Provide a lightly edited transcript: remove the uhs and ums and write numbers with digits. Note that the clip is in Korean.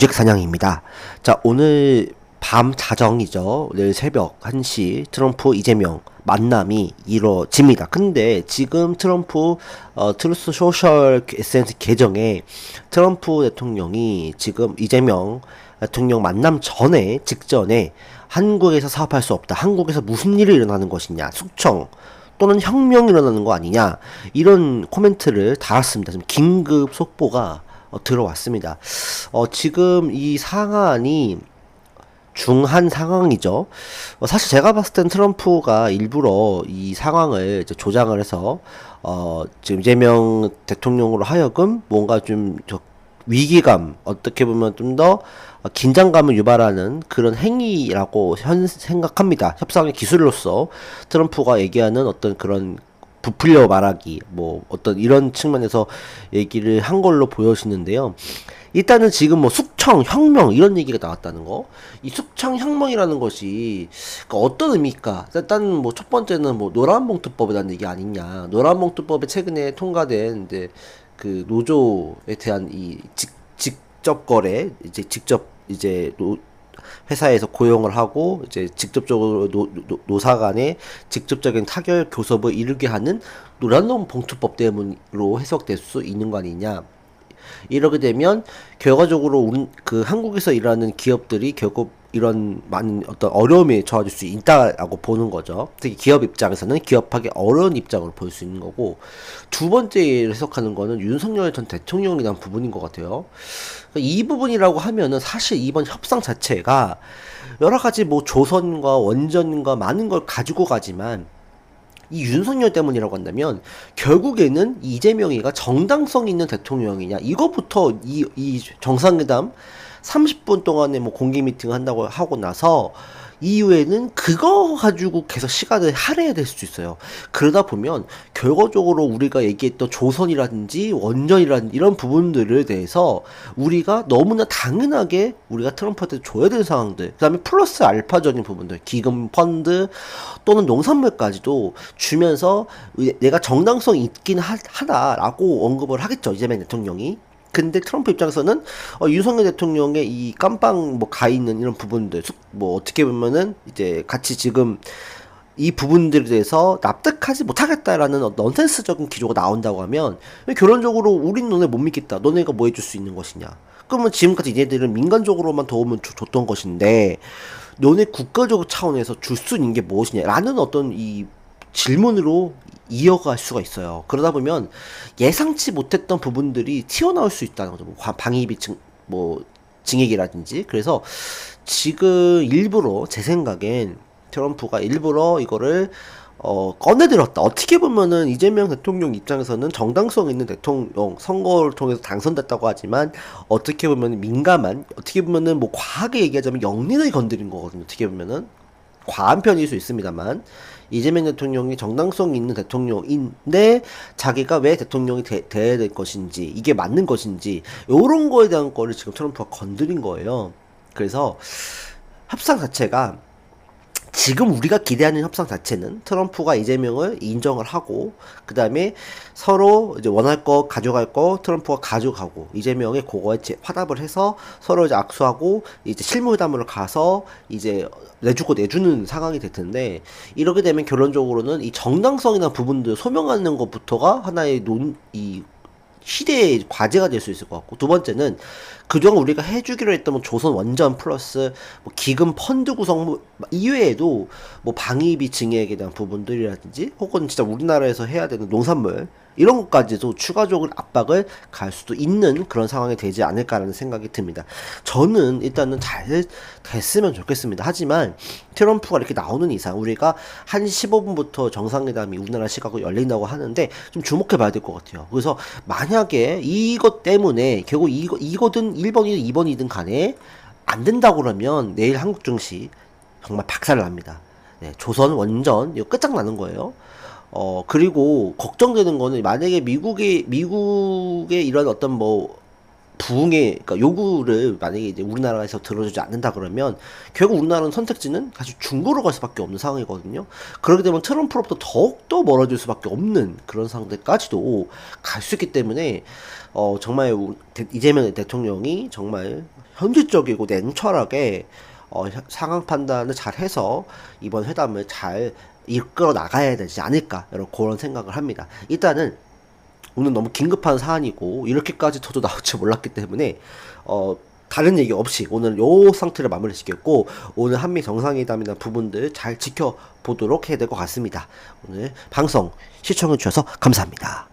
주식 사냥입니다. 자, 오늘 밤 자정이죠. 내일 새벽 1시 트럼프 이재명 만남이 이루어집니다. 근데 지금 트럼프 트루스 소셜 SNS 계정에 트럼프 대통령이 지금 이재명 대통령 만남 전에 직전에 한국에서 사업할 수 없다. 한국에서 무슨 일이 일어나는 것이냐. 숙청 또는 혁명이 일어나는 거 아니냐. 이런 코멘트를 달았습니다. 지금 긴급 속보가 들어왔습니다. 지금 이 상황이 중한 상황이죠. 사실 제가 봤을 땐 트럼프가 일부러 이 상황을 이제 조장을 해서, 지금 이재명 대통령으로 하여금 뭔가 좀 위기감, 어떻게 보면 좀 더 긴장감을 유발하는 그런 행위라고 생각합니다. 협상의 기술로서 트럼프가 얘기하는 어떤 그런 부풀려 말하기, 뭐, 어떤 이런 측면에서 얘기를 한 걸로 보여지는데요. 일단은 지금 뭐 숙청, 혁명, 이런 얘기가 나왔다는 거. 이 숙청, 혁명이라는 것이, 그러니까 어떤 의미일까? 일단 뭐 첫 번째는 뭐 노란봉투법이라는 얘기 아니냐. 노란봉투법에 최근에 통과된 이제 그 노조에 대한 이 직접 거래, 이제 직접 이제 회사에서 고용을 하고 이제 직접적으로 노사 간의 직접적인 타결 교섭을 이루게 하는 노란봉 봉투법 때문으로 해석될 수 있는 거 아니냐. 이렇게 되면 결과적으로 그 한국에서 일하는 기업들이 결국 이런 많은 어떤 어려움에 처해질 수 있다라고 보는 거죠. 특히 기업 입장에서는 기업하기 어려운 입장으로 볼 수 있는 거고, 두 번째 해석하는 거는 윤석열 전 대통령에 대한 부분인 것 같아요. 이 부분이라고 하면은 사실 이번 협상 자체가 여러 가지 뭐 조선과 원전과 많은 걸 가지고 가지만 이 윤석열 때문이라고 한다면 결국에는 이재명이가 정당성 있는 대통령이냐, 이거부터 이 정상회담 30분 동안에 뭐 공개 미팅을 한다고 하고 나서 이후에는 그거 가지고 계속 시간을 할애해야 될 수도 있어요. 그러다 보면 결과적으로 우리가 얘기했던 조선이라든지 원전이라든지 이런 부분들에 대해서 우리가 너무나 당연하게 우리가 트럼프한테 줘야 되는 상황들, 그 다음에 플러스 알파적인 부분들, 기금 펀드 또는 농산물까지도 주면서 내가 정당성 있긴 하다라고 언급을 하겠죠, 이재명 대통령이. 근데 트럼프 입장에서는 윤석열 대통령의 이 깜빵 뭐 가 있는 이런 부분들, 뭐 어떻게 보면은 이제 같이 지금 이 부분들에 대해서 납득하지 못하겠다라는 넌센스적인 기조가 나온다고 하면 결론적으로 우린 너네 못 믿겠다. 너네가 뭐 해줄 수 있는 것이냐. 그러면 지금까지 얘네들은 민간적으로만 도움을 줬던 것인데 너네 국가적 차원에서 줄 수 있는 게 무엇이냐 라는 어떤 이 질문으로 이어갈 수가 있어요. 그러다 보면 예상치 못했던 부분들이 튀어나올 수 있다는 거죠. 뭐 방위비 뭐 증액이라든지. 그래서 지금 일부러 제 생각엔 트럼프가 일부러 이거를 꺼내들었다. 어떻게 보면은 이재명 대통령 입장에서는 정당성 있는 대통령, 선거를 통해서 당선됐다고 하지만 어떻게 보면 민감한, 어떻게 보면은 뭐 과하게 얘기하자면 영린을 건드린 거거든요. 어떻게 보면은 과한 편일 수 있습니다만 이재명 대통령이 정당성 있는 대통령인데 자기가 왜 대통령이 돼야 될 것인지, 이게 맞는 것인지, 요런 거에 대한 거를 지금 트럼프가 건드린 거예요. 그래서 협상 자체가, 지금 우리가 기대하는 협상 자체는 트럼프가 이재명을 인정을 하고, 그 다음에 서로 이제 원할 거 가져갈 거 트럼프가 가져가고, 이재명의 그거에 화답을 해서 서로 이제 악수하고 이제 실무회담으로 가서 이제 내주고 내주는 상황이 될 텐데, 이렇게 되면 결론적으로는 이 정당성이나 부분들 소명하는 것부터가 하나의 이 시대의 과제가 될 수 있을 것 같고, 두 번째는 그동안 우리가 해주기로 했던 뭐 조선 원전 플러스 뭐 기금 펀드 구성 뭐 이외에도 뭐 방위비 증액에 대한 부분들이라든지 혹은 진짜 우리나라에서 해야 되는 농산물 이런 것까지도 추가적으로 압박을 갈 수도 있는 그런 상황이 되지 않을까라는 생각이 듭니다. 저는 일단은 잘 됐으면 좋겠습니다. 하지만 트럼프가 이렇게 나오는 이상 우리가 한 15분부터 정상회담이 우리나라 시각으로 열린다고 하는데 좀 주목해 봐야 될 것 같아요. 그래서 만약에 이것 때문에 결국 이거든 1번이든 2번이든 간에 안 된다고 그러면 내일 한국 증시 정말 박살을 납니다. 네, 조선 원전 이거 끝장나는 거예요. 그리고 걱정되는 거는 만약에 미국의 이런 어떤 뭐 부흥의, 그러니까 요구를 만약에 이제 우리나라에서 들어주지 않는다 그러면 결국 우리나라는 선택지는 사실 중국으로 갈 수밖에 없는 상황이거든요. 그렇게 되면 트럼프로부터 더욱더 멀어질 수밖에 없는 그런 상황까지도 갈 수 있기 때문에 정말 이재명 대통령이 정말 현실적이고 냉철하게 상황 판단을 잘 해서 이번 회담을 잘 이끌어 나가야 되지 않을까 여러 그런 생각을 합니다. 일단은 오늘 너무 긴급한 사안이고 이렇게까지 저도 나올 줄 몰랐기 때문에 다른 얘기 없이 오늘 요 상태를 마무리 짓겠고 오늘 한미 정상회담이나 부분들 잘 지켜보도록 해야 될 것 같습니다. 오늘 방송 시청해 주셔서 감사합니다.